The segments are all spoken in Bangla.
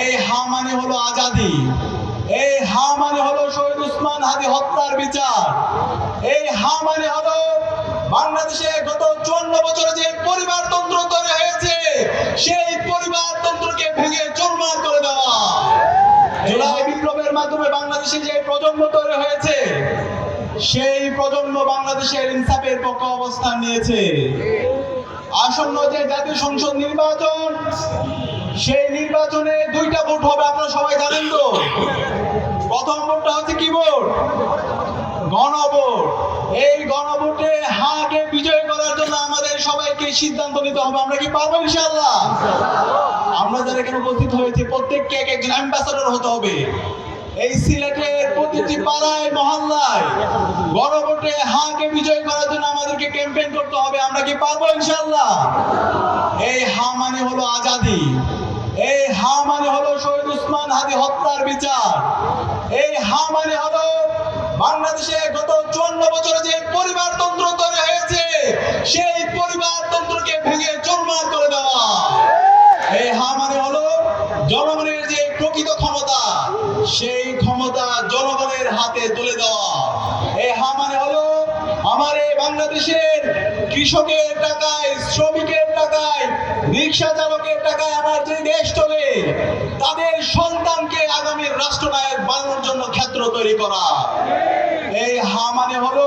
এই হা মানে হলো আজাদি, এই হা মানে হলো শহীদ উসমান হাদি হত্যার বিচার, এই হা মানে হলো বাংলাদেশে গত 54 বছরে যে পরিবারতন্ত্র তৈরি হয়েছে সেই পরিবারতন্ত্রকে ভেঙে চুরমার করে দেওয়া। জুলাই বিপ্লবের মাধ্যমে বাংলাদেশে যে প্রজন্ম তৈরি হয়েছে সেই প্রজন্ম বাংলাদেশের ইনসাফের পক্ষে অবস্থান নিয়েছে। আসন্ন যে জাতীয় সংসদ নির্বাচন, সেই নির্বাচনে 2টা ভোট হবে, আপনারা সবাই জানেন তো। প্রথম ভোটটা হচ্ছে কি ভোট? গণভোট। এই গণভোটে হাকে বিজয় করার জন্য আমাদের সবাইকে সিদ্ধান্ত নিতে হবে। আমরা কি পারবো ইনশাআল্লাহ? আমরা যারা এখানে উপস্থিত হয়েছে প্রত্যেককে একজন অ্যাম্বাসাডর হতে হবে। এই সিলেটের প্রতিটি পাড়ায় মহল্লায় গণভোটে হাকে বিজয় করার জন্য আমাদেরকে ক্যাম্পেইন করতে হবে। আমরা কি পারবো ইনশাআল্লাহ? এই হা মানে হলো আজাদি, এই হা মানে হলো শহীদ উসমান হাদি হত্যার বিচার, এই হা মানে হলো বাংলাদেশে গত 54 বছরে যে পরিবারতন্ত্র তৈরি হয়েছে সেই পরিবারতন্ত্রকে ভেঙে চুরমার করে দেওয়া। এই হা মানে হলো জনগণের যে প্রকৃত ক্ষমতা সেই ক্ষমতা জনগণের হাতে তুলে দেওয়া। এই হা মানে হলো আমার এই বাংলাদেশের কৃষকের টাকায়, শ্রমিকের টাকায়, রিক্সা চালকের টাকায় আমার যে দেশ চলে তাদের সন্তানকে আগামীর রাষ্ট্রনায়ক বানানোর জন্য ক্ষেত্র তৈরি করা। এই হা মানে হলো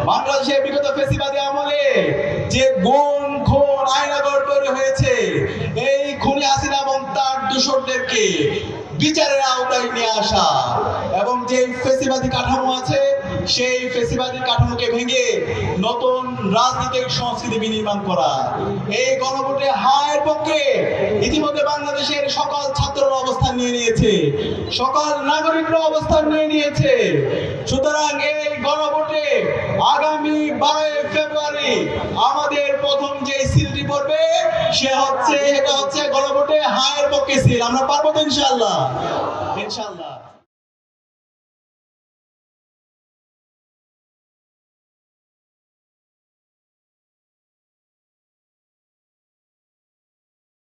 বাংলাদেশের বিগত ফ্যাসিবাদী আমলে যে গুম খুন আয়নাগর তৈরি হয়েছে এই খুনি হাসিনা এবং তার দূষরদেরকে বিচারের আওতায় নিয়ে আসা এবং যে ফ্যাসিবাদী কাঠামো আছে সেই ফ্যাসিবাদী কাঠামোকে ভেঙে নতুন রাজনৈতিক সংস্কৃতি বিনির্মাণ করা। এই গণভোটে হায়ের পক্ষে ইতিমধ্যে বাংলাদেশের সকল ছাত্ররা অবস্থান নিয়ে নিয়েছে, সকল নাগরিকরা অবস্থান নিয়ে নিয়েছে। সুতরাং এই গণভোটে আগামী 12 ফেব্রুয়ারি আমাদের প্রথম যে সিলটি পড়বে এটা হচ্ছে গণভোটে হায়ের পক্ষে সিল। আমরা পারবো তো ইনশাআল্লাহ? ইনশাআল্লাহ।